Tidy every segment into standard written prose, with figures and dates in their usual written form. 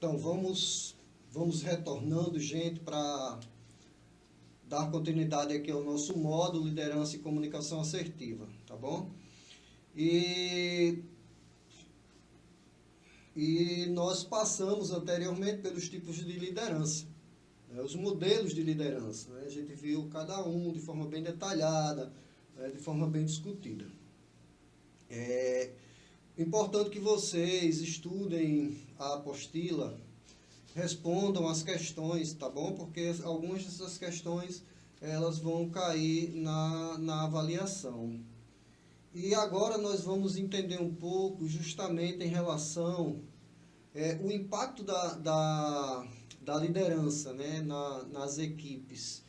Então, vamos retornando, gente, para dar continuidade aqui ao nosso módulo Liderança e Comunicação Assertiva, tá bom? E nós passamos anteriormente pelos tipos de liderança, né, os modelos de liderança, né? A gente viu cada um de forma bem detalhada, né, de forma bem discutida. É importante que vocês estudem a apostila, respondam as questões, tá bom? Porque algumas dessas questões elas vão cair na avaliação. E agora nós vamos entender um pouco justamente em relação o impacto da liderança, né, nas equipes.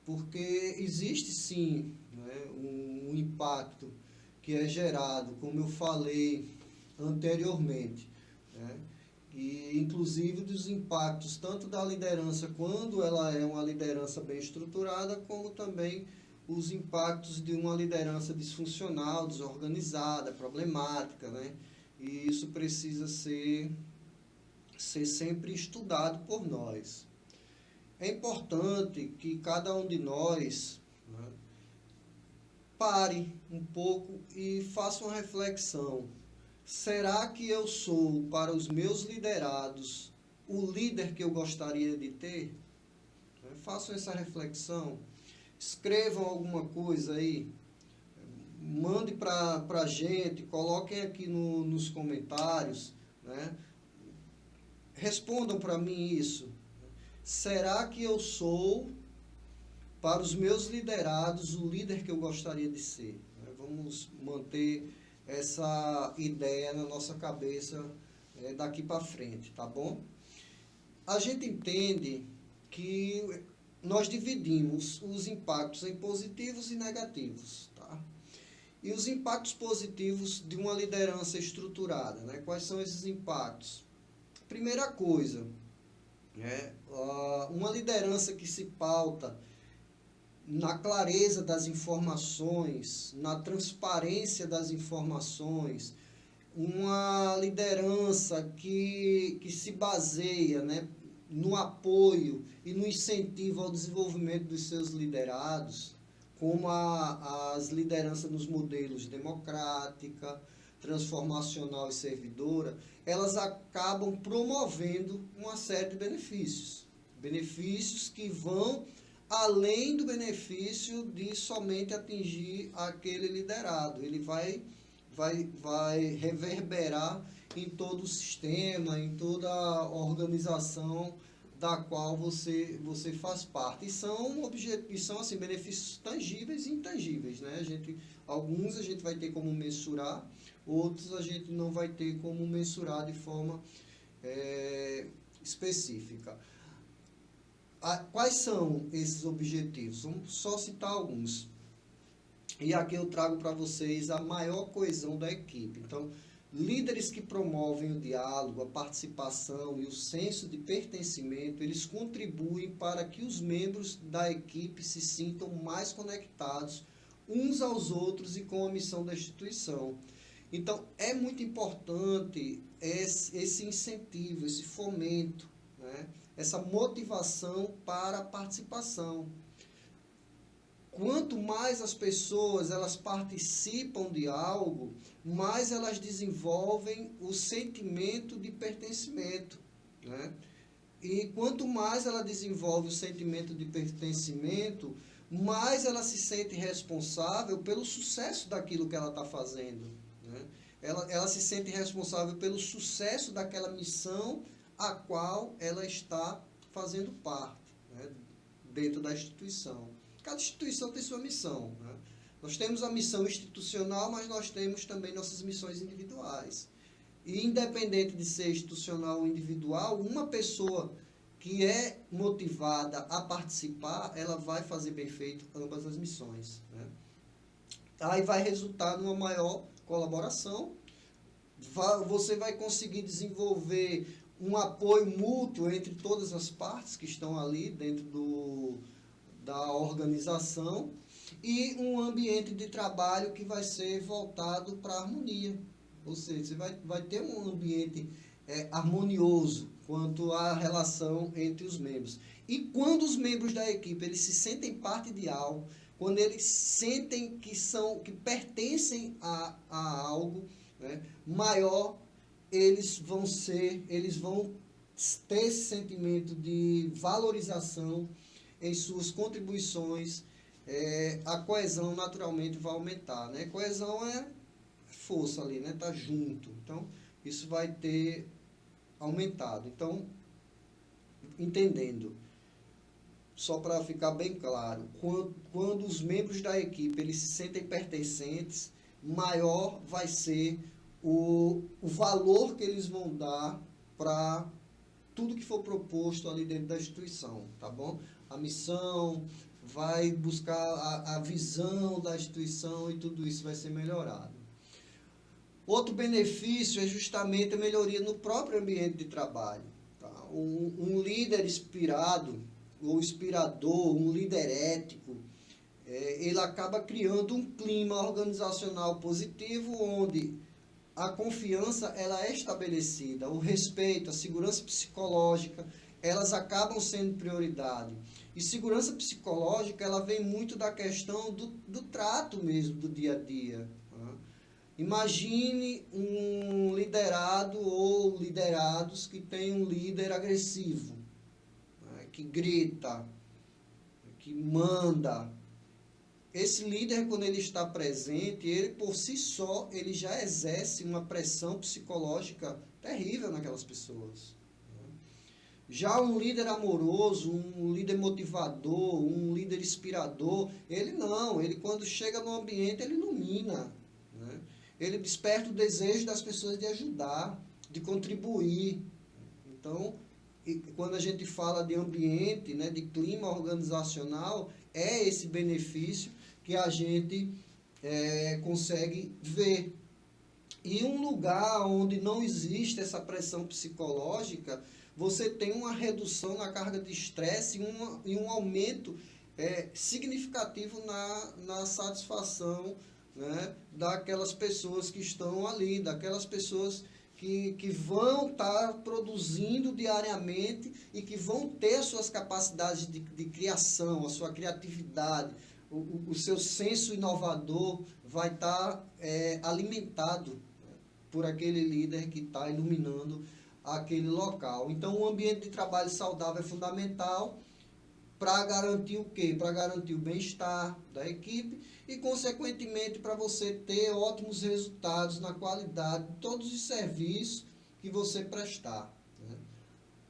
Porque existe sim, né, um impacto que é gerado, como eu falei anteriormente, né? E inclusive dos impactos tanto da liderança quando ela é uma liderança bem estruturada, como também os impactos de uma liderança disfuncional, desorganizada, problemática, né? E isso precisa ser sempre estudado por nós. É importante que cada um de nós, né, pare um pouco e faça uma reflexão. Será que eu sou, para os meus liderados, o líder que eu gostaria de ter? Façam essa reflexão. Escrevam alguma coisa aí. Mande para a gente, coloquem aqui nos comentários, né? Respondam para mim isso. Será que eu sou, para os meus liderados, o líder que eu gostaria de ser? Vamos manter essa ideia na nossa cabeça daqui para frente, tá bom? A gente entende que nós dividimos os impactos em positivos e negativos, tá? E os impactos positivos de uma liderança estruturada, né? Quais são esses impactos? Primeira coisa, né? Uma liderança que se pauta na clareza das informações, na transparência das informações, uma liderança que se baseia, né, no apoio e no incentivo ao desenvolvimento dos seus liderados, como as lideranças nos modelos democrática, transformacional e servidora, elas acabam promovendo uma série de benefícios. Benefícios que vão além do benefício de somente atingir aquele liderado. Ele vai reverberar em todo o sistema, em toda a organização da qual você faz parte. E são assim, benefícios tangíveis e intangíveis, né? Alguns a gente vai ter como mensurar, outros a gente não vai ter como mensurar de forma específica. Quais são esses objetivos? Vamos só citar alguns. E aqui eu trago para vocês a maior coesão da equipe. Então, líderes que promovem o diálogo, a participação e o senso de pertencimento, eles contribuem para que os membros da equipe se sintam mais conectados uns aos outros e com a missão da instituição. Então, é muito importante esse incentivo, esse fomento, né? Essa motivação para a participação. Quanto mais as pessoas elas participam de algo, mais elas desenvolvem o sentimento de pertencimento, né? E quanto mais ela desenvolve o sentimento de pertencimento, mais ela se sente responsável pelo sucesso daquilo que ela está fazendo, né? Ela se sente responsável pelo sucesso daquela missão a qual ela está fazendo parte, né, dentro da instituição. Cada instituição tem sua missão, né? Nós temos a missão institucional, mas nós temos também nossas missões individuais. E independente de ser institucional ou individual, uma pessoa que é motivada a participar, ela vai fazer bem feito ambas as missões, né? Aí vai resultar numa maior colaboração, você vai conseguir desenvolver um apoio mútuo entre todas as partes que estão ali dentro da organização e um ambiente de trabalho que vai ser voltado para a harmonia. Ou seja, você vai ter um ambiente harmonioso quanto à relação entre os membros. E quando os membros da equipe eles se sentem parte de algo, quando eles sentem que pertencem a algo, né, maior, eles vão ter esse sentimento de valorização em suas contribuições, a coesão naturalmente vai aumentar, né? Coesão é força ali, né? Tá junto. Então, isso vai ter aumentado. Então, entendendo, só para ficar bem claro, quando os membros da equipe eles se sentem pertencentes, maior vai ser o valor que eles vão dar para tudo que for proposto ali dentro da instituição, tá bom? A missão vai buscar a visão da instituição e tudo isso vai ser melhorado. Outro benefício é justamente a melhoria no próprio ambiente de trabalho. Tá? Um líder inspirado, ou inspirador, um líder ético, ele acaba criando um clima organizacional positivo, onde a confiança ela é estabelecida, o respeito, a segurança psicológica, elas acabam sendo prioridade. E segurança psicológica, ela vem muito da questão do trato mesmo, do dia a dia. Tá? Imagine um liderado ou liderados que tem um líder agressivo, né, que grita, que manda. Esse líder, quando ele está presente, ele por si só, ele já exerce uma pressão psicológica terrível naquelas pessoas. Já um líder amoroso, um líder motivador, um líder inspirador, ele não, ele quando chega no ambiente, ele ilumina, né? Ele desperta o desejo das pessoas de ajudar, de contribuir. Então, quando a gente fala de ambiente, né, de clima organizacional, é esse benefício que a gente consegue ver. E um lugar onde não existe essa pressão psicológica, você tem uma redução na carga de estresse e um aumento significativo na satisfação, né, daquelas pessoas que estão ali, daquelas pessoas que vão estar produzindo diariamente e que vão ter as suas capacidades de criação, a sua criatividade, o seu senso inovador vai estar alimentado por aquele líder que está iluminando aquele local. Então, um ambiente de trabalho saudável é fundamental para garantir o quê? Para garantir o bem-estar da equipe e, consequentemente, para você ter ótimos resultados na qualidade de todos os serviços que você prestar. Né?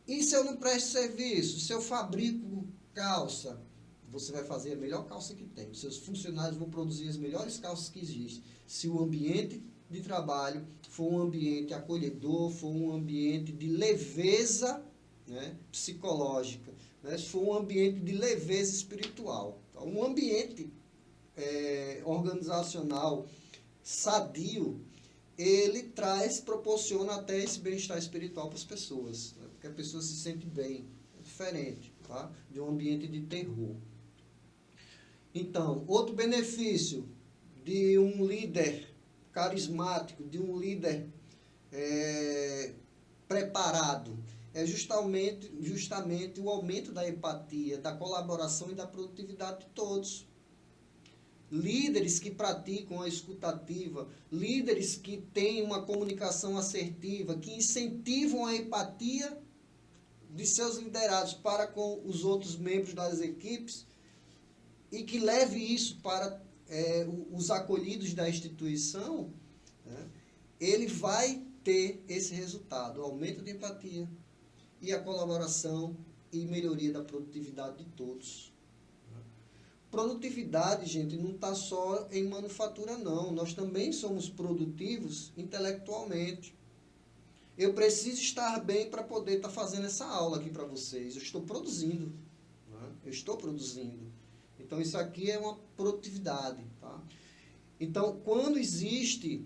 E se eu não presto serviço? Se eu fabrico calça, você vai fazer a melhor calça que tem. Os seus funcionários vão produzir as melhores calças que existem. Se o ambiente de trabalho for um ambiente acolhedor, for um ambiente de leveza, né, psicológica, né, se for um ambiente de leveza espiritual. Então, um ambiente organizacional sadio, ele proporciona até esse bem-estar espiritual para as pessoas, né, porque a pessoa se sente bem, é diferente, tá, de um ambiente de terror. Então, outro benefício de um líder carismático, de um líder preparado, é justamente o aumento da empatia, da colaboração e da produtividade de todos. Líderes que praticam a escutativa, líderes que têm uma comunicação assertiva, que incentivam a empatia de seus liderados para com os outros membros das equipes e que leve isso para os acolhidos da instituição, né, ele vai ter esse resultado, o aumento de empatia e a colaboração e melhoria da produtividade de todos. Produtividade, gente, não está só em manufatura, não. Nós também somos produtivos intelectualmente. Eu preciso estar bem para poder estar fazendo essa aula aqui para vocês. Eu estou produzindo. Né? Eu estou produzindo. Então, isso aqui é uma produtividade. Tá? Então, quando existe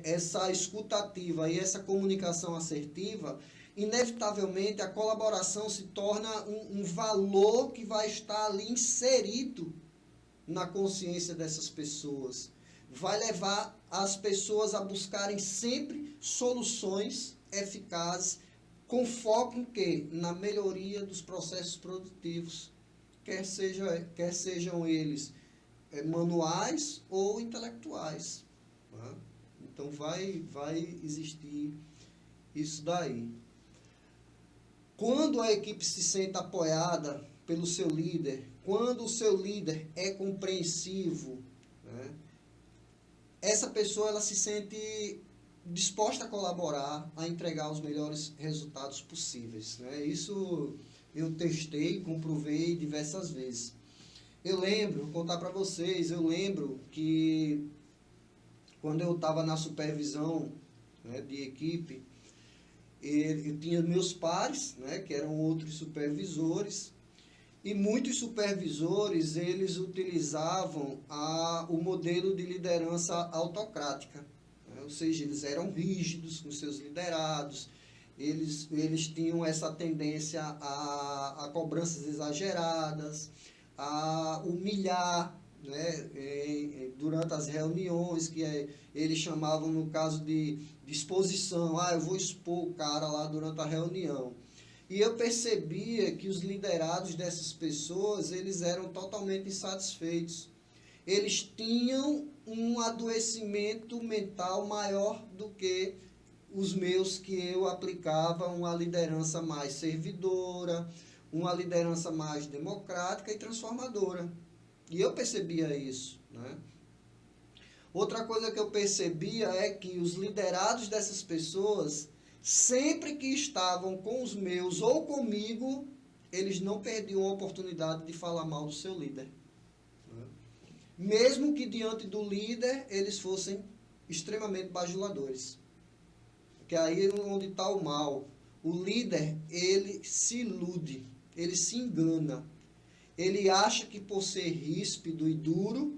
essa escutativa e essa comunicação assertiva, inevitavelmente a colaboração se torna um valor que vai estar ali inserido na consciência dessas pessoas. Vai levar as pessoas a buscarem sempre soluções eficazes com foco em quê? Na melhoria dos processos produtivos, quer sejam eles manuais ou intelectuais. Né? Então, vai existir isso daí. Quando a equipe se sente apoiada pelo seu líder, quando o seu líder é compreensivo, né, essa pessoa ela se sente disposta a colaborar, a entregar os melhores resultados possíveis. Né? Isso eu testei, comprovei diversas vezes. Eu lembro, vou contar para vocês, eu lembro que quando eu estava na supervisão, né, de equipe, eu tinha meus pares, né, que eram outros supervisores, e muitos supervisores, eles utilizavam o modelo de liderança autocrática, né, ou seja, eles eram rígidos com seus liderados, eles tinham essa tendência a cobranças exageradas, a humilhar, né, durante as reuniões, que eles chamavam, no caso de exposição, eu vou expor o cara lá durante a reunião. E eu percebia que os liderados dessas pessoas, eles eram totalmente insatisfeitos. Eles tinham um adoecimento mental maior do que os meus, que eu aplicava uma liderança mais servidora, uma liderança mais democrática e transformadora. E eu percebia isso, né? Outra coisa que eu percebia é que os liderados dessas pessoas, sempre que estavam com os meus ou comigo, eles não perdiam a oportunidade de falar mal do seu líder. Né? Mesmo que diante do líder eles fossem extremamente bajuladores. Porque aí é onde está o mal. O líder, ele se ilude, ele se engana. Ele acha que por ser ríspido e duro,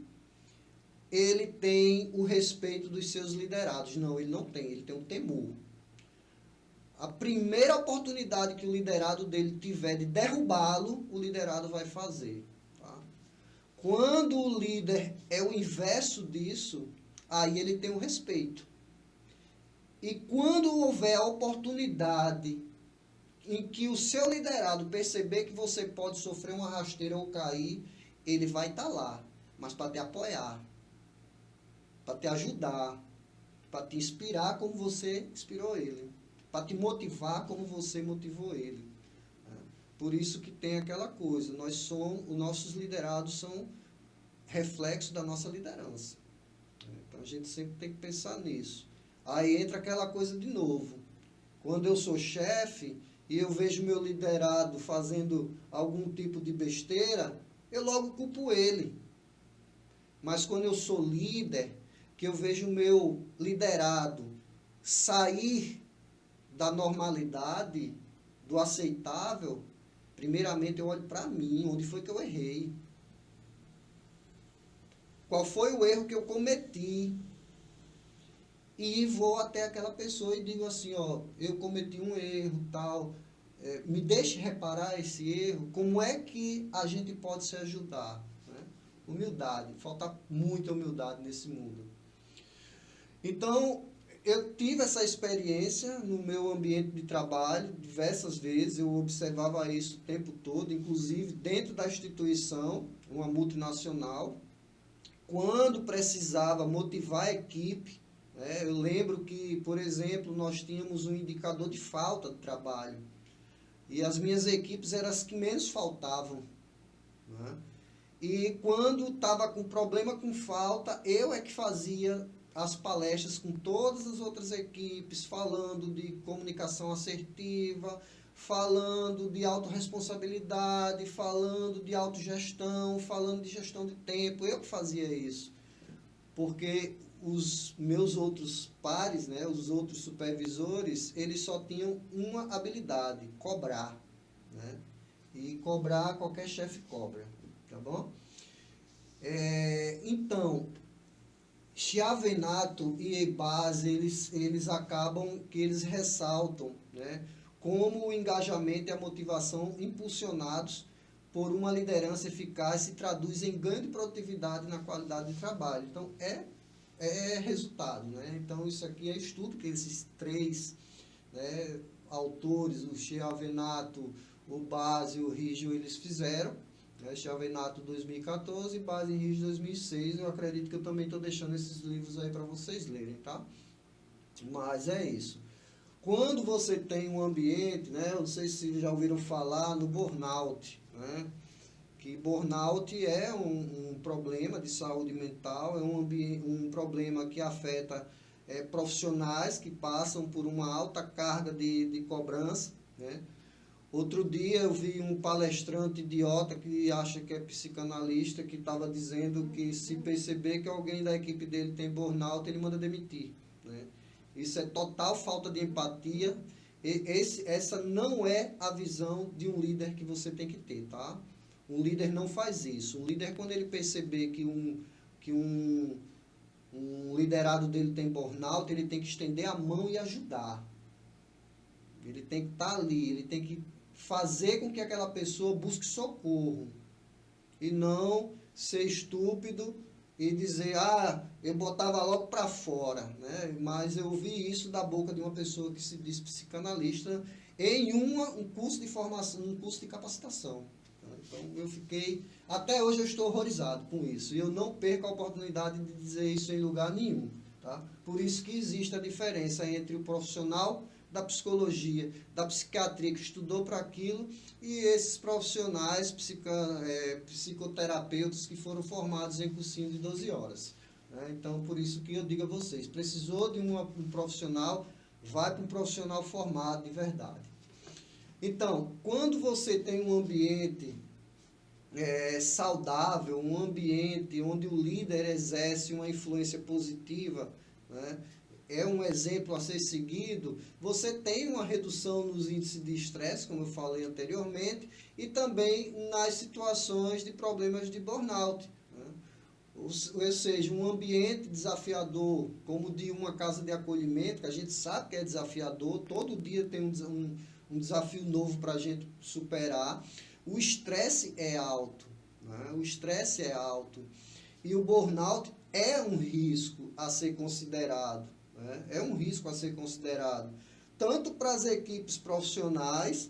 ele tem o respeito dos seus liderados. Não, ele não tem, ele tem um temor. A primeira oportunidade que o liderado dele tiver de derrubá-lo, o liderado vai fazer. Tá? Quando o líder é o inverso disso, aí ele tem o respeito. E quando houver a oportunidade em que o seu liderado perceber que você pode sofrer uma rasteira ou cair, ele vai estar lá, mas para te apoiar, para te ajudar, para te inspirar como você inspirou ele, para te motivar como você motivou ele. Por isso que tem aquela coisa, os nossos liderados são reflexo da nossa liderança. Então a gente sempre tem que pensar nisso. Aí entra aquela coisa de novo. Quando eu sou chefe e eu vejo meu liderado fazendo algum tipo de besteira, eu logo culpo ele. Mas quando eu sou líder, que eu vejo o meu liderado sair da normalidade, do aceitável, primeiramente eu olho para mim, onde foi que eu errei? Qual foi o erro que eu cometi? E vou até aquela pessoa e digo assim, eu cometi um erro, tal, me deixe reparar esse erro, como é que a gente pode se ajudar? Né? Humildade, falta muita humildade nesse mundo. Então, eu tive essa experiência no meu ambiente de trabalho, diversas vezes, eu observava isso o tempo todo, inclusive dentro da instituição, uma multinacional, quando precisava motivar a equipe. Eu lembro que, por exemplo, nós tínhamos um indicador de falta de trabalho. E as minhas equipes eram as que menos faltavam. Né? E quando estava com problema com falta, eu é que fazia as palestras com todas as outras equipes, falando de comunicação assertiva, falando de autorresponsabilidade, falando de autogestão, falando de gestão de tempo. Eu que fazia isso. Porque os meus outros pares, né, os outros supervisores, eles só tinham uma habilidade, cobrar. Né? E cobrar, qualquer chefe cobra. Tá bom? Então, Chiavenato e Ebase, eles acabam que eles ressaltam, né, como o engajamento e a motivação impulsionados por uma liderança eficaz se traduz em ganho de produtividade na qualidade de trabalho. Então, é é resultado, né? Então, isso aqui é estudo que esses três, né, autores, o Chiavenato, o Base e o Riggio, eles fizeram, né? Chiavenato 2014 e Base e Riggio 2006. Eu acredito que eu também estou deixando esses livros aí para vocês lerem, tá? Mas é isso. Quando você tem um ambiente, né? Eu não sei se já ouviram falar no burnout, né? Que burnout é um problema de saúde mental, é um problema que afeta profissionais que passam por uma alta carga de cobrança, né? Outro dia eu vi um palestrante idiota que acha que é psicanalista, que estava dizendo que se perceber que alguém da equipe dele tem burnout, ele manda demitir, né? Isso é total falta de empatia. Essa não é a visão de um líder que você tem que ter, tá? Um líder não faz isso. Um líder, quando ele perceber que um liderado dele tem burnout, ele tem que estender a mão e ajudar. Ele tem que estar ali, ele tem que fazer com que aquela pessoa busque socorro. E não ser estúpido e dizer, eu botava logo para fora, né? Mas eu ouvi isso da boca de uma pessoa que se diz psicanalista em um curso de formação, um curso de capacitação. Então, até hoje eu estou horrorizado com isso. E eu não perco a oportunidade de dizer isso em lugar nenhum. Tá? Por isso que existe a diferença entre o profissional da psicologia, da psiquiatria, que estudou para aquilo, e esses profissionais psicoterapeutas que foram formados em cursinho de 12 horas. Né? Então, por isso que eu digo a vocês, precisou de um profissional, vai para um profissional formado de verdade. Então, quando você tem um ambiente saudável, um ambiente onde o líder exerce uma influência positiva, né, é um exemplo a ser seguido, você tem uma redução nos índices de estresse, como eu falei anteriormente, e também nas situações de problemas de burnout. Né? Ou seja, um ambiente desafiador, como de uma casa de acolhimento, que a gente sabe que é desafiador, todo dia tem um desafio novo para a gente superar. O estresse é alto, né? O estresse é alto. E o burnout é um risco a ser considerado, né? É um risco a ser considerado, tanto para as equipes profissionais,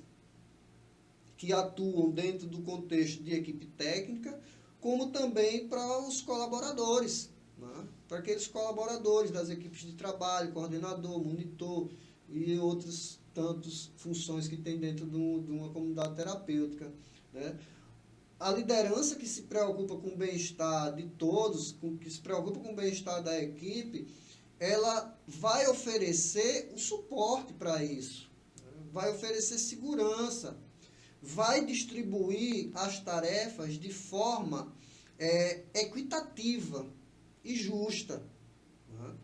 que atuam dentro do contexto de equipe técnica, como também para os colaboradores, né? Para aqueles colaboradores das equipes de trabalho, coordenador, monitor e outras tantas funções que tem dentro de uma comunidade terapêutica, né? A liderança que se preocupa com o bem-estar de todos, que se preocupa com o bem-estar da equipe, ela vai oferecer o suporte para isso, né? Vai oferecer segurança, vai distribuir as tarefas de forma equitativa e justa. Né?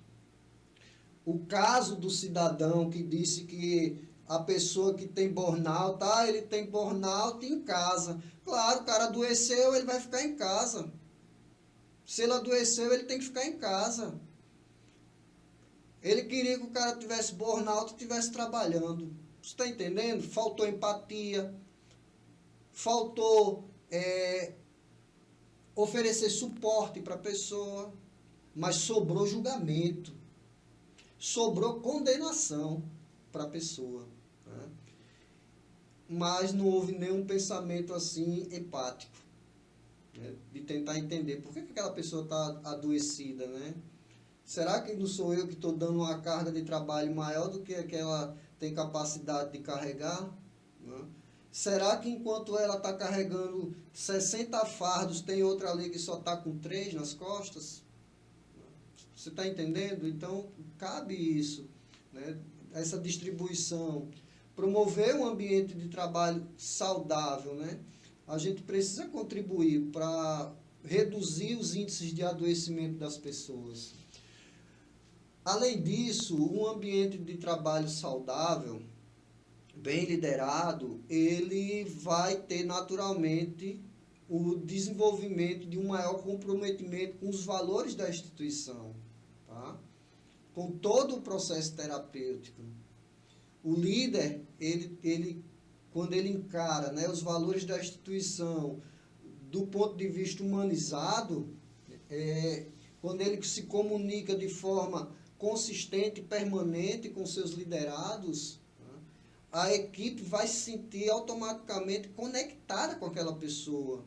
O caso do cidadão que disse que a pessoa que tem burnout, ele tem burnout em casa. Claro, o cara adoeceu, ele vai ficar em casa. Se ele adoeceu, ele tem que ficar em casa. Ele queria que o cara tivesse burnout e estivesse trabalhando. Você está entendendo? Faltou empatia, faltou oferecer suporte para a pessoa, mas sobrou julgamento, sobrou condenação para a pessoa. Né? Mas não houve nenhum pensamento assim empático, né? De tentar entender por que aquela pessoa está adoecida, né? Será que não sou eu que estou dando uma carga de trabalho maior do que ela tem capacidade de carregar? Né? Será que enquanto ela está carregando 60 fardos, tem outra ali que só está com 3 nas costas? Você está entendendo? Então, cabe isso, né? Essa distribuição. Promover um ambiente de trabalho saudável, né? A gente precisa contribuir para reduzir os índices de adoecimento das pessoas. Além disso, um ambiente de trabalho saudável, bem liderado, ele vai ter naturalmente o desenvolvimento de um maior comprometimento com os valores da instituição, tá? Com todo o processo terapêutico. O líder, quando ele encara, né, os valores da instituição do ponto de vista humanizado, quando ele se comunica de forma consistente e permanente com seus liderados, né, a equipe vai se sentir automaticamente conectada com aquela pessoa.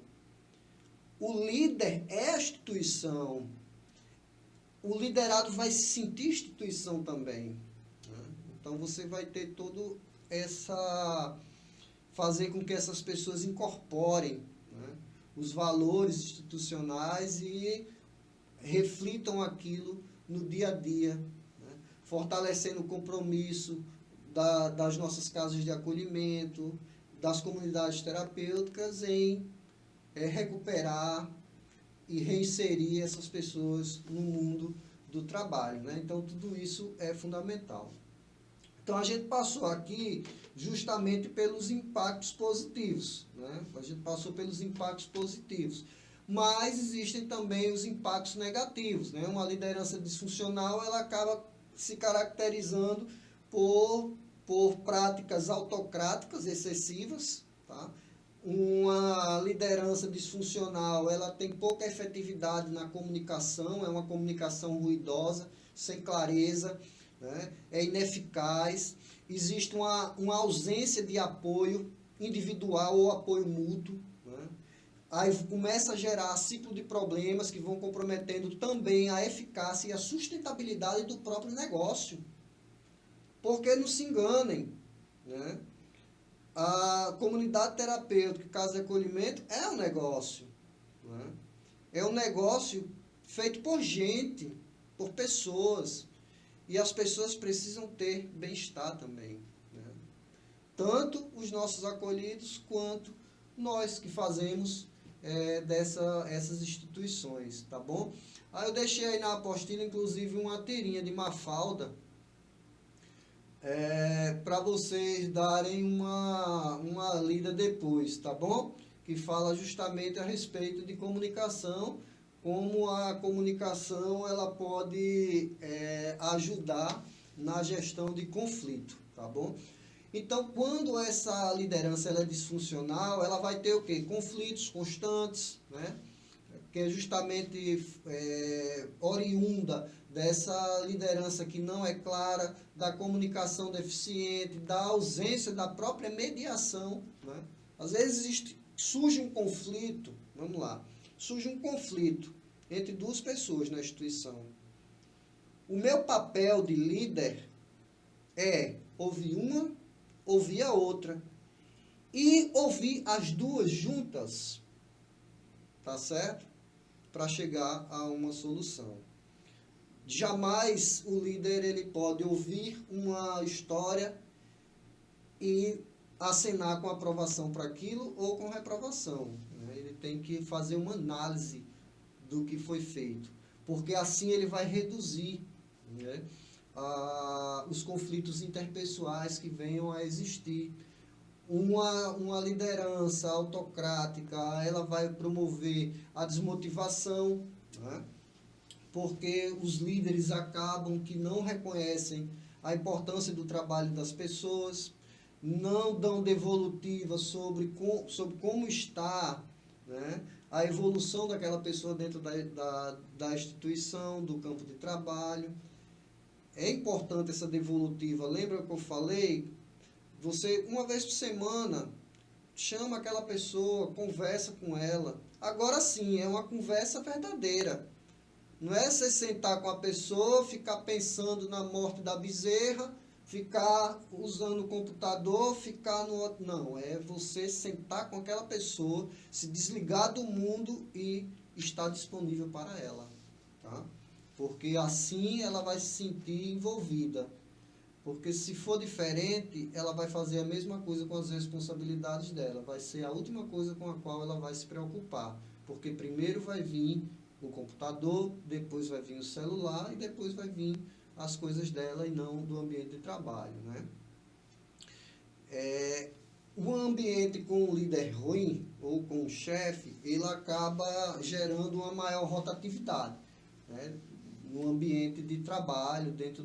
O líder é a instituição. O liderado vai se sentir instituição também. Né? Então você vai ter todo essa... fazer com que essas pessoas incorporem, né, os valores institucionais e reflitam aquilo no dia a dia, né, fortalecendo o compromisso das nossas casas de acolhimento, das comunidades terapêuticas em recuperar e reinserir essas pessoas no mundo do trabalho. Né? Então, tudo isso é fundamental. Então, a gente passou aqui justamente pelos impactos positivos. Né? A gente passou pelos impactos positivos. Mas existem também os impactos negativos. Né? Uma liderança disfuncional, ela acaba se caracterizando por práticas autocráticas excessivas. Tá? Uma liderança disfuncional, ela tem pouca efetividade na comunicação, é uma comunicação ruidosa, sem clareza, né? É ineficaz, existe uma ausência de apoio individual ou apoio mútuo, né? Aí começa a gerar ciclo de problemas que vão comprometendo também a eficácia e a sustentabilidade do próprio negócio. Porque não se enganem, né? A comunidade terapêutica, casa de acolhimento, é um negócio. Né? É um negócio feito por gente, por pessoas. E as pessoas precisam ter bem-estar também. Né? Tanto os nossos acolhidos, quanto nós que fazemos essas instituições. Tá bom? Aí eu deixei aí na apostila, inclusive, uma tirinha de Mafalda, para vocês darem uma lida depois, tá bom? Que fala justamente a respeito de comunicação, como a comunicação ela pode ajudar na gestão de conflito, tá bom? Então, quando essa liderança ela é disfuncional, ela vai ter o quê? Conflitos constantes, né? Que é justamente oriunda dessa liderança que não é clara, da comunicação deficiente, da ausência da própria mediação. Né? Às vezes surge um conflito, vamos lá, surge um conflito entre duas pessoas na instituição. O meu papel de líder é ouvir uma, ouvir a outra e ouvir as duas juntas, tá certo? Para chegar a uma solução. Jamais o líder ele pode ouvir uma história e acenar com aprovação para aquilo ou com reprovação. Né? Ele tem que fazer uma análise do que foi feito, porque assim ele vai reduzir, né, os conflitos interpessoais que venham a existir. Uma liderança autocrática, ela vai promover a desmotivação, né? Porque os líderes acabam que não reconhecem a importância do trabalho das pessoas, não dão devolutiva sobre como está, né, a evolução daquela pessoa dentro da instituição, do campo de trabalho. É importante essa devolutiva. Lembra que eu falei? Você, uma vez por semana, chama aquela pessoa, conversa com ela. Agora sim, é uma conversa verdadeira. Não é você sentar com a pessoa, ficar pensando na morte da bezerra, ficar usando o computador, ficar no outro. Não, é você sentar com aquela pessoa, se desligar do mundo e estar disponível para ela. Tá? Porque assim ela vai se sentir envolvida. Porque se for diferente, ela vai fazer a mesma coisa com as responsabilidades dela. Vai ser a última coisa com a qual ela vai se preocupar. Porque primeiro vai vir o computador, depois vai vir o celular e depois vai vir as coisas dela e não do ambiente de trabalho. Né? Um ambiente com um líder ruim ou com um chefe, ele acaba gerando uma maior rotatividade, né, no ambiente de trabalho, dentro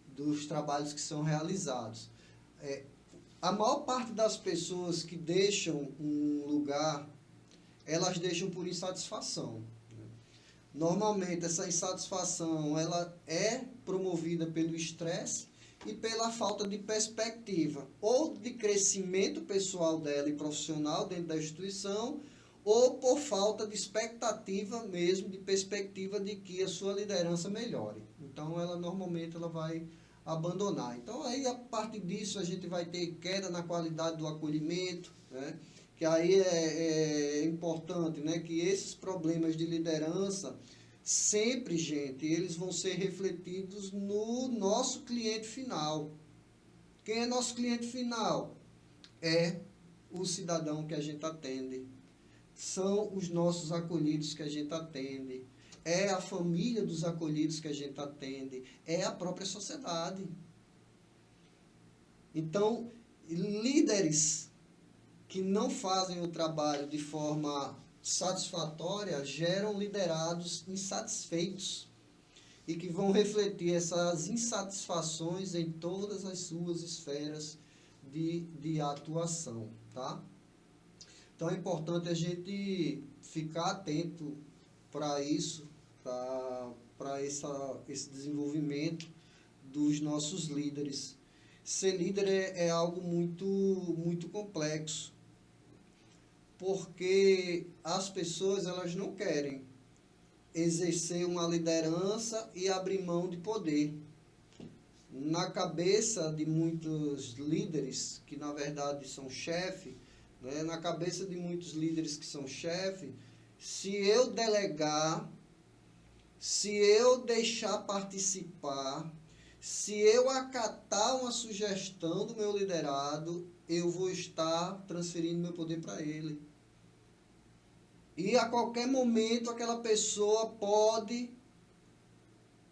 dos trabalhos que são realizados. A maior parte das pessoas que deixam um lugar, elas deixam por insatisfação. Né? Normalmente, essa insatisfação ela é promovida pelo estresse e pela falta de perspectiva, ou de crescimento pessoal dela e profissional dentro da instituição, ou por falta de expectativa mesmo, de perspectiva de que a sua liderança melhore. Então, ela normalmente ela vai abandonar. Então, aí, a partir disso, a gente vai ter queda na qualidade do acolhimento, né? Que aí é importante, né? Que esses problemas de liderança, sempre, gente, eles vão ser refletidos no nosso cliente final. Quem é nosso cliente final? É o cidadão que a gente atende. São os nossos acolhidos que a gente atende. É a família dos acolhidos que a gente atende. É a própria sociedade. Então, líderes que não fazem o trabalho de forma satisfatória geram liderados insatisfeitos e que vão refletir essas insatisfações em todas as suas esferas de atuação, tá? Então é importante a gente ficar atento para isso, para esse desenvolvimento dos nossos líderes. Ser líder é algo muito complexo, porque as pessoas elas não querem exercer uma liderança e abrir mão de poder. Na cabeça de muitos líderes, que na verdade são chefe, né, na cabeça de muitos líderes que são chefe, se eu delegar, se eu deixar participar, se eu acatar uma sugestão do meu liderado, eu vou estar transferindo meu poder para ele. E a qualquer momento aquela pessoa pode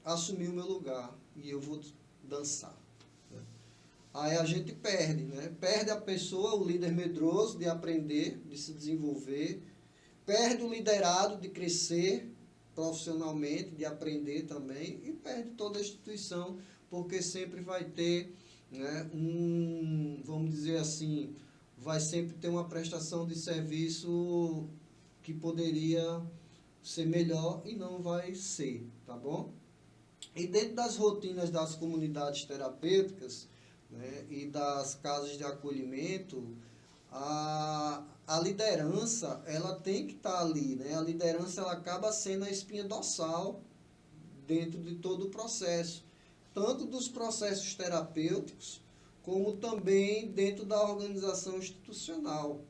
assumir o meu lugar e eu vou dançar. Aí a gente perde, né? Perde a pessoa, o líder medroso de aprender, de se desenvolver, perde o liderado de crescer profissionalmente, de aprender também, e perde toda a instituição, porque sempre vai ter, né, vamos dizer assim, vai sempre ter uma prestação de serviço que poderia ser melhor e não vai ser, tá bom? E dentro das rotinas das comunidades terapêuticas, né, e das casas de acolhimento, a liderança ela tem que estar ali, né? A liderança ela acaba sendo a espinha dorsal dentro de todo o processo, tanto dos processos terapêuticos, como também dentro da organização institucional.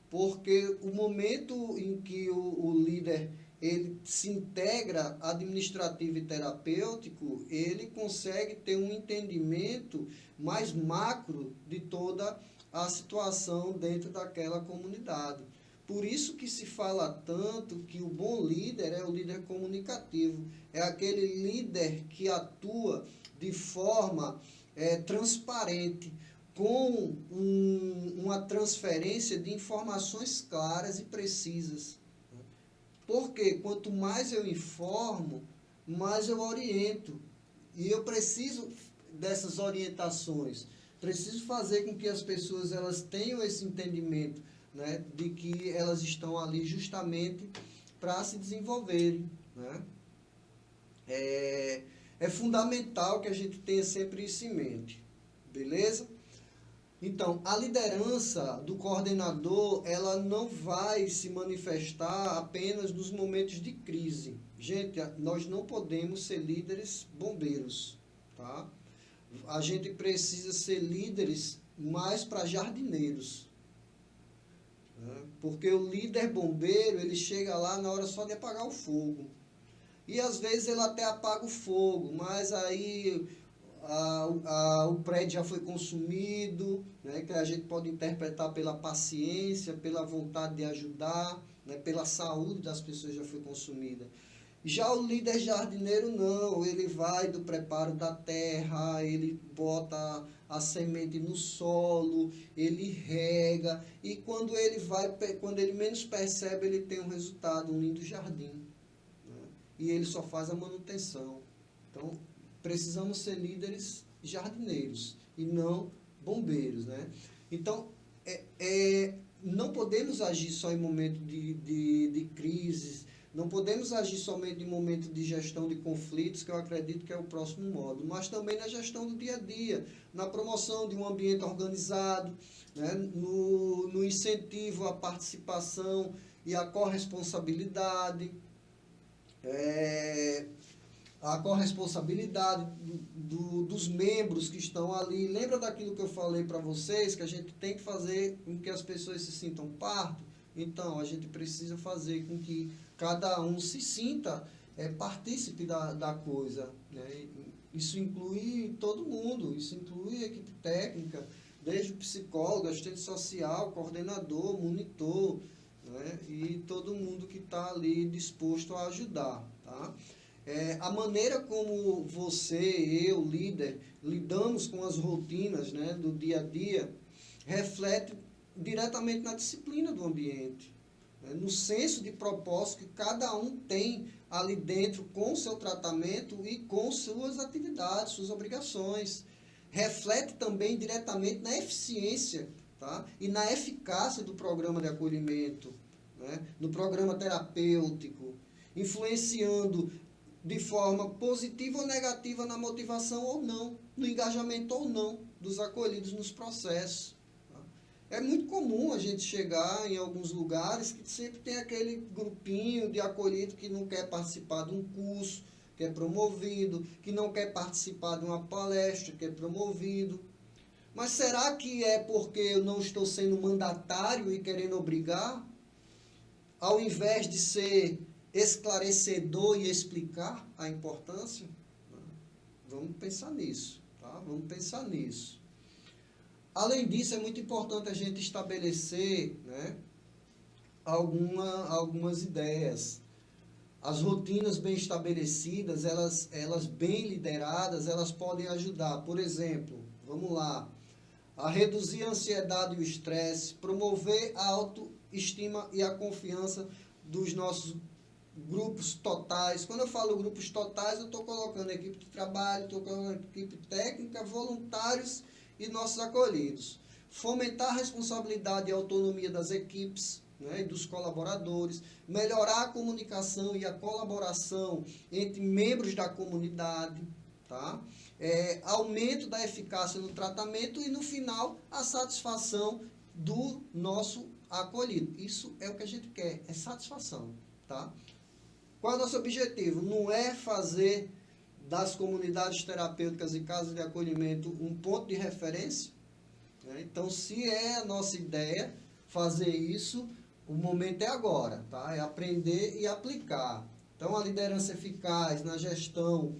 Porque o momento em que o líder ele se integra administrativo e terapêutico, ele consegue ter um entendimento mais macro de toda a situação dentro daquela comunidade. Por isso que se fala tanto que o bom líder é o líder comunicativo, é aquele líder que atua de forma transparente, com uma transferência de informações claras e precisas. Porque quanto mais eu informo, mais eu oriento. E eu preciso dessas orientações. Preciso fazer com que as pessoas elas tenham esse entendimento, né, de que elas estão ali justamente para se desenvolverem. Né? É fundamental que a gente tenha sempre isso em mente. Beleza? Então, a liderança do coordenador, ela não vai se manifestar apenas nos momentos de crise. Gente, nós não podemos ser líderes bombeiros, tá? A gente precisa ser líderes mais para jardineiros. Né? Porque o líder bombeiro, ele chega lá na hora só de apagar o fogo. E às vezes ele até apaga o fogo, mas aí o prédio já foi consumido, né, que a gente pode interpretar pela paciência, pela vontade de ajudar, né, pela saúde das pessoas já foi consumida. Já o líder jardineiro não, ele vai do preparo da terra, ele bota a semente no solo, ele rega, e quando ele menos percebe, ele tem um resultado, um lindo jardim. Né? E ele só faz a manutenção. Então, precisamos ser líderes jardineiros e não bombeiros, né? Então, não podemos agir só em momentos de crises, Não podemos agir somente em momento de gestão de conflitos, que eu acredito que é o próximo módulo, mas também na gestão do dia a dia, na promoção de um ambiente organizado, né, no incentivo à participação e à corresponsabilidade, a corresponsabilidade dos membros que estão ali. Lembra daquilo que eu falei para vocês, que a gente tem que fazer com que as pessoas se sintam parte? Então, a gente precisa fazer com que cada um se sinta partícipe da coisa. Né? Isso inclui todo mundo, isso inclui a equipe técnica, desde o psicólogo, assistente social, coordenador, monitor, né? E todo mundo que está ali disposto a ajudar. Tá? A maneira como você, eu, líder, lidamos com as rotinas, né, do dia a dia, reflete diretamente na disciplina do ambiente, né, no senso de propósito que cada um tem ali dentro com o seu tratamento e com suas atividades, suas obrigações. Reflete também diretamente na eficiência, tá, e na eficácia do programa de acolhimento, né, no programa terapêutico, influenciando de forma positiva ou negativa na motivação ou não, no engajamento ou não dos acolhidos nos processos. É muito comum a gente chegar em alguns lugares que sempre tem aquele grupinho de acolhido que não quer participar de um curso, que é promovido, que não quer participar de uma palestra, que é promovido. Mas será que é porque eu não estou sendo mandatário e querendo obrigar? Ao invés de ser esclarecedor e explicar a importância? Vamos pensar nisso, tá? Vamos pensar nisso. Além disso, é muito importante a gente estabelecer, né, algumas ideias. As rotinas bem estabelecidas, elas bem lideradas, elas podem ajudar. Por exemplo, vamos lá, a reduzir a ansiedade e o estresse, promover a autoestima e a confiança dos nossos grupos totais. Quando eu falo grupos totais, eu estou colocando equipe de trabalho, estou colocando equipe técnica, voluntários e nossos acolhidos. Fomentar a responsabilidade e a autonomia das equipes, né, e dos colaboradores. Melhorar a comunicação e a colaboração entre membros da comunidade. Tá? Aumento da eficácia no tratamento e, no final, a satisfação do nosso acolhido. Isso é o que a gente quer, é satisfação. Tá? Qual é o nosso objetivo? Não é fazer das comunidades terapêuticas e casas de acolhimento um ponto de referência. Né? Então, se é a nossa ideia fazer isso, o momento é agora, tá? É aprender e aplicar. Então, a liderança eficaz na gestão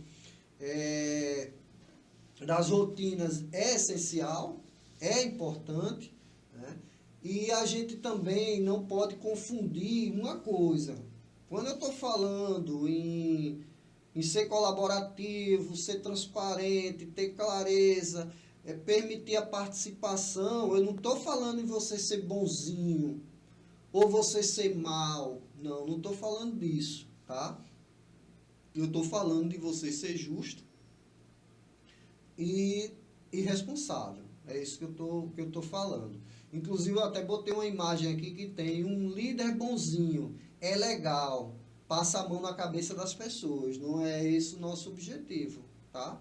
das rotinas é essencial, é importante, né? E a gente também não pode confundir uma coisa. Quando eu estou falando em ser colaborativo, ser transparente, ter clareza, permitir a participação, eu não estou falando em você ser bonzinho ou você ser mal. Não estou falando disso, tá? Eu estou falando de você ser justo e responsável. É isso que eu tô falando. Inclusive, eu até botei uma imagem aqui que tem um líder bonzinho. É legal. Passa a mão na cabeça das pessoas. Não é esse o nosso objetivo, tá?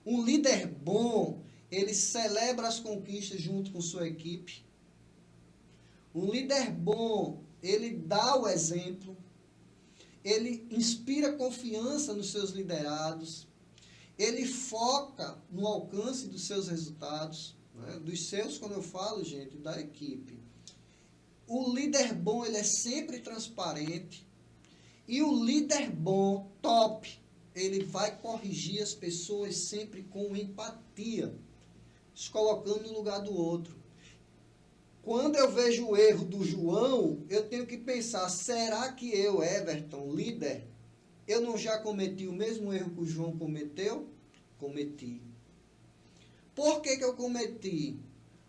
Um líder bom, ele celebra as conquistas junto com sua equipe. Um líder bom, ele dá o exemplo. Ele inspira confiança nos seus liderados. Ele foca no alcance dos seus resultados, né? Dos seus, quando eu falo, gente, da equipe. O líder bom, ele é sempre transparente. E o líder bom, top, ele vai corrigir as pessoas sempre com empatia, se colocando no lugar do outro. Quando eu vejo o erro do João, eu tenho que pensar, será que eu, Everton, líder, eu não já cometi o mesmo erro que o João cometeu? Cometi. Por que eu cometi?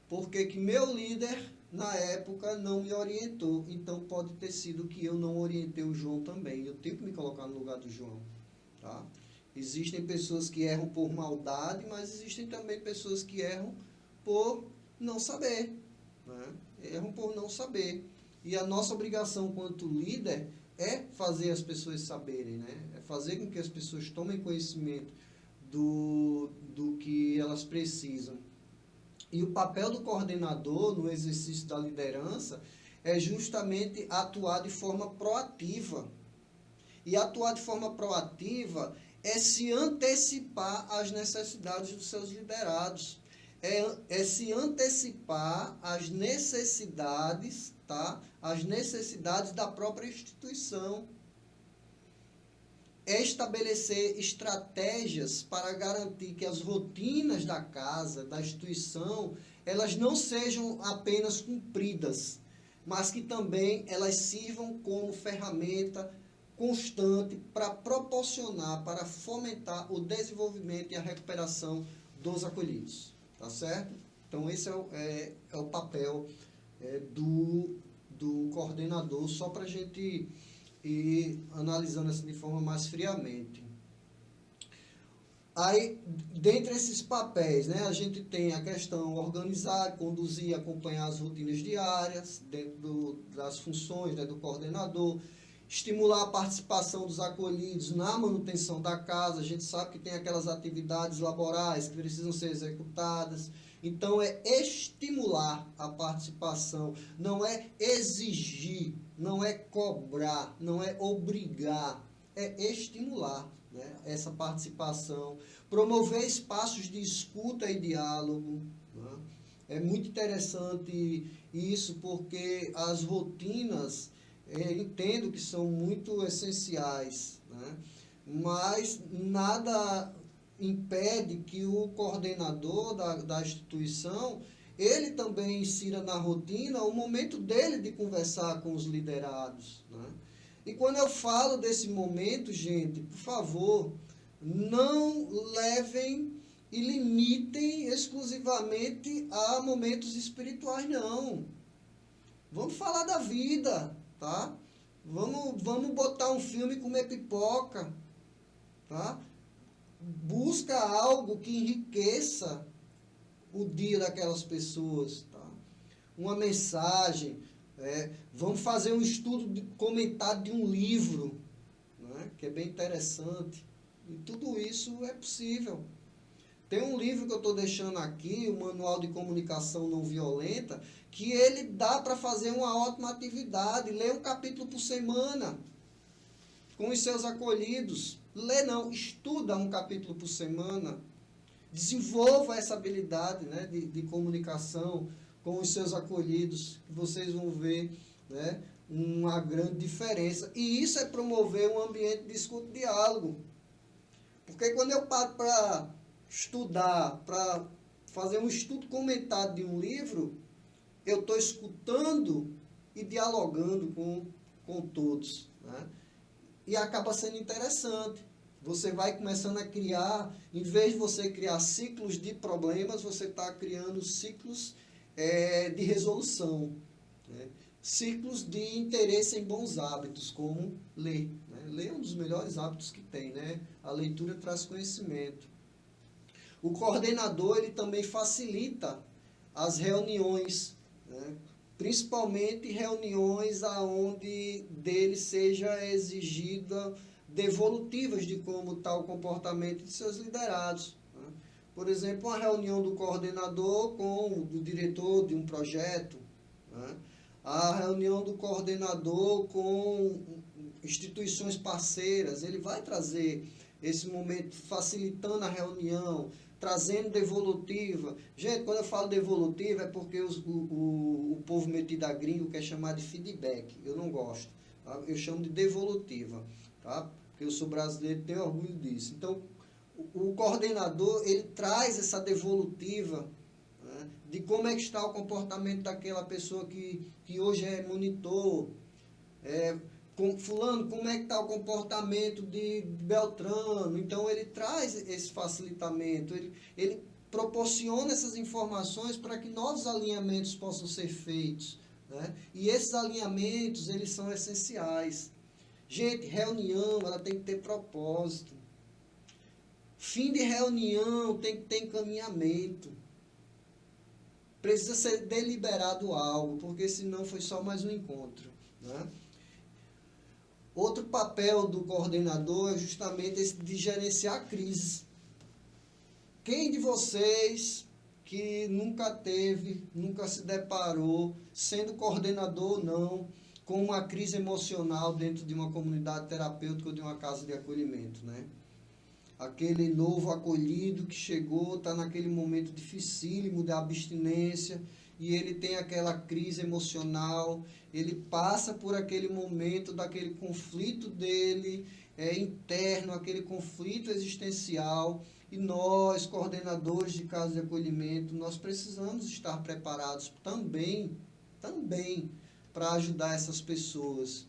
Porque que meu líder, na época, não me orientou. Então, pode ter sido que eu não orientei o João também. Eu tenho que me colocar no lugar do João. Tá? Existem pessoas que erram por maldade, mas existem também pessoas que erram por não saber. Né? Erram por não saber. E a nossa obrigação quanto líder é fazer as pessoas saberem, né? É fazer com que as pessoas tomem conhecimento do que elas precisam. E o papel do coordenador no exercício da liderança é justamente atuar de forma proativa. E atuar de forma proativa é se antecipar às necessidades dos seus liderados. É se antecipar às necessidades, tá? Às necessidades da própria instituição. É estabelecer estratégias para garantir que as rotinas da casa, da instituição, elas não sejam apenas cumpridas, mas que também elas sirvam como ferramenta constante para proporcionar, para fomentar o desenvolvimento e a recuperação dos acolhidos. Tá certo? Então, esse é o papel do coordenador, só para a gente ir analisando assim de forma mais friamente. Aí, dentre esses papéis, né, a gente tem a questão organizar, conduzir, acompanhar as rotinas diárias, dentro das funções, né, do coordenador, estimular a participação dos acolhidos na manutenção da casa. A gente sabe que tem aquelas atividades laborais que precisam ser executadas. Então, é estimular a participação, não é exigir, não é cobrar, não é obrigar, é estimular, né, essa participação. Promover espaços de escuta e diálogo, né? É muito interessante isso, porque as rotinas, entendo que são muito essenciais, né? Mas nada impede que o coordenador da instituição, ele também insira na rotina o momento dele de conversar com os liderados, né? E quando eu falo desse momento, gente, por favor, não levem e limitem exclusivamente a momentos espirituais, não. Vamos falar da vida, tá? Vamos botar um filme e comer pipoca, tá? Busca algo que enriqueça o dia daquelas pessoas, tá? Uma mensagem, vamos fazer um estudo comentado de um livro, né, que é bem interessante. E tudo isso é possível. Tem um livro que eu estou deixando aqui, o Manual de Comunicação Não Violenta, que ele dá para fazer uma ótima atividade. Lê um capítulo por semana com os seus acolhidos. Lê não, estuda um capítulo por semana. Desenvolva essa habilidade, né, de comunicação com os seus acolhidos, que vocês vão ver, né, uma grande diferença. E isso é promover um ambiente de escuta e diálogo. Porque quando eu paro para estudar, para fazer um estudo comentado de um livro, eu estou escutando e dialogando com todos, né? E acaba sendo interessante. Você vai começando a criar, em vez de você criar ciclos de problemas, você está criando ciclos de resolução, né? Ciclos de interesse em bons hábitos, como ler, né? Ler é um dos melhores hábitos que tem, né? A leitura traz conhecimento. O coordenador, ele também facilita as reuniões, né? Principalmente reuniões onde dele seja exigida devolutivas de como está o comportamento de seus liderados, né? Por exemplo, uma reunião do coordenador com o diretor de um projeto, né? A reunião do coordenador com instituições parceiras, ele vai trazer esse momento facilitando a reunião, trazendo devolutiva. Gente, quando eu falo devolutiva é porque o povo metido a gringo quer chamar de feedback. Eu não gosto, tá? Eu chamo de devolutiva, tá? Porque eu sou brasileiro e tenho orgulho disso. Então, o coordenador, ele traz essa devolutiva, né, de como é que está o comportamento daquela pessoa que hoje é monitor, fulano, como é que está o comportamento de Beltrano. Então, ele traz esse facilitamento, ele proporciona essas informações para que novos alinhamentos possam ser feitos, né? E esses alinhamentos, eles são essenciais. Gente, reunião, ela tem que ter propósito. Fim de reunião tem que ter encaminhamento. Precisa ser deliberado algo, porque senão foi só mais um encontro, né? Outro papel do coordenador é justamente esse de gerenciar a crise. Quem de vocês que nunca se deparou, sendo coordenador ou não, com uma crise emocional dentro de uma comunidade terapêutica ou de uma casa de acolhimento, né? Aquele novo acolhido que chegou, está naquele momento dificílimo de abstinência, e ele tem aquela crise emocional, ele passa por aquele momento daquele conflito dele interno, aquele conflito existencial, e nós, coordenadores de casa de acolhimento, nós precisamos estar preparados também para ajudar essas pessoas.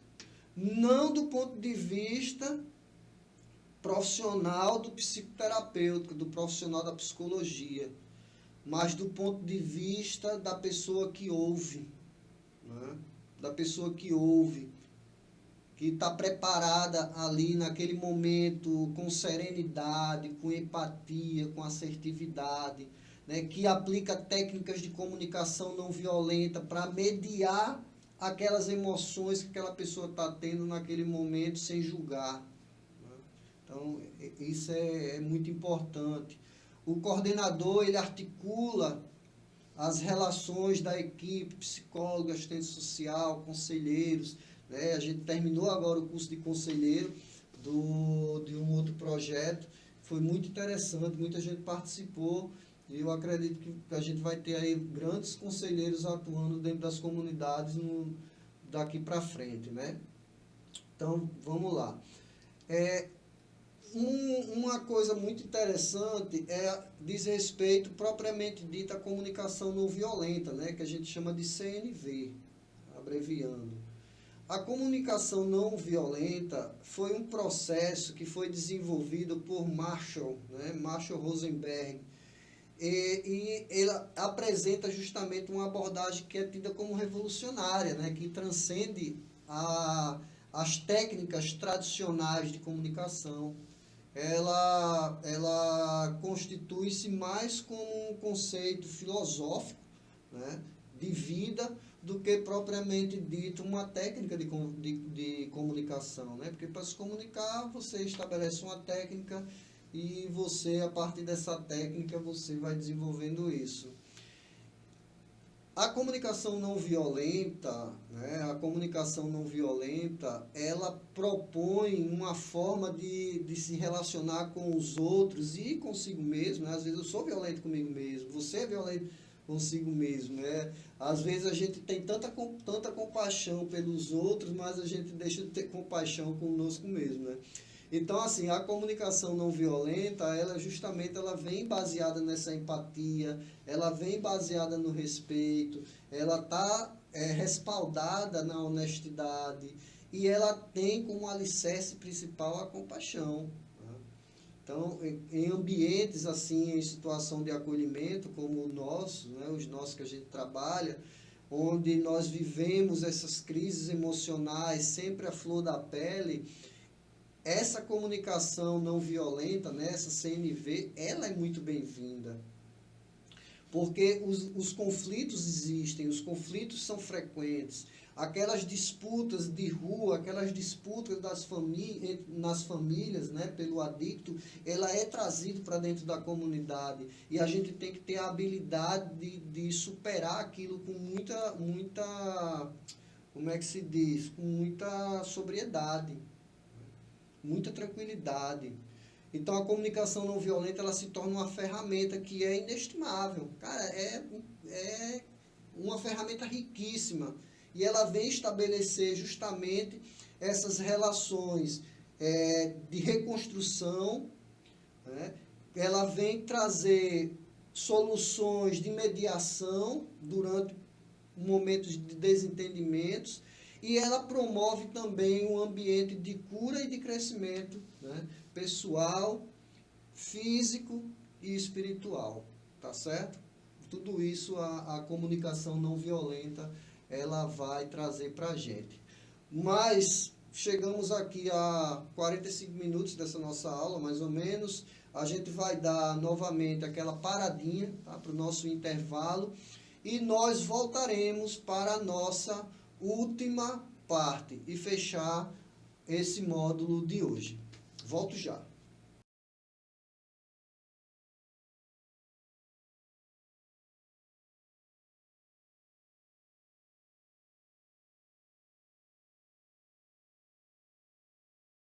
Não do ponto de vista profissional do psicoterapêutico, do profissional da psicologia, mas do ponto de vista da pessoa que ouve, né? Da pessoa que ouve, que está preparada ali naquele momento com serenidade, com empatia, com assertividade, né? Que aplica técnicas de comunicação não violenta para mediar aquelas emoções que aquela pessoa está tendo naquele momento sem julgar. Então, isso é muito importante. O coordenador, ele articula as relações da equipe, psicólogo, assistente social, conselheiros, né? A gente terminou agora o curso de conselheiro de um outro projeto, foi muito interessante, muita gente participou, e eu acredito que a gente vai ter aí grandes conselheiros atuando dentro das comunidades daqui para frente, né? Então, vamos lá. Uma coisa muito interessante diz respeito propriamente dita à comunicação não violenta, né, que a gente chama de CNV, abreviando. A comunicação não violenta foi um processo que foi desenvolvido por Marshall Rosenberg, e ele apresenta justamente uma abordagem que é tida como revolucionária, né, que transcende as técnicas tradicionais de comunicação. Ela constitui-se mais como um conceito filosófico, né, de vida, do que propriamente dito uma técnica de comunicação, né? Porque para se comunicar, você estabelece uma técnica e você, a partir dessa técnica, você vai desenvolvendo isso. A comunicação não violenta, né, ela propõe uma forma de se relacionar com os outros e consigo mesmo, né? Às vezes eu sou violento comigo mesmo, você é violento consigo mesmo, né? Às vezes a gente tem tanta compaixão pelos outros, mas a gente deixa de ter compaixão conosco mesmo, né? Então, assim, a comunicação não violenta, ela vem baseada nessa empatia, ela vem baseada no respeito, ela está respaldada na honestidade, e ela tem como alicerce principal a compaixão. Né? Então, em ambientes assim, em situação de acolhimento, como o nosso, né, os nossos que a gente trabalha, onde nós vivemos essas crises emocionais sempre à flor da pele, essa comunicação não violenta, né, essa CNV, ela é muito bem-vinda. Porque os conflitos existem, os conflitos são frequentes. Aquelas disputas de rua, aquelas disputas nas famílias, né, pelo adicto, ela é trazida para dentro da comunidade. E a gente tem que ter a habilidade de superar aquilo com muita, como é que se diz? Com muita sobriedade, muita tranquilidade. Então a comunicação não violenta, ela se torna uma ferramenta que é inestimável. Cara, é uma ferramenta riquíssima. E ela vem estabelecer justamente essas relações de reconstrução, né? Ela vem trazer soluções de mediação durante momentos de desentendimentos, e ela promove também um ambiente de cura e de crescimento, né, pessoal, físico e espiritual, tá certo? Tudo isso a comunicação não violenta, ela vai trazer para a gente. Mas chegamos aqui a 45 minutos dessa nossa aula, mais ou menos. A gente vai dar novamente aquela paradinha, tá, para o nosso intervalo, e nós voltaremos para a nossa última parte e fechar esse módulo de hoje. Volto já.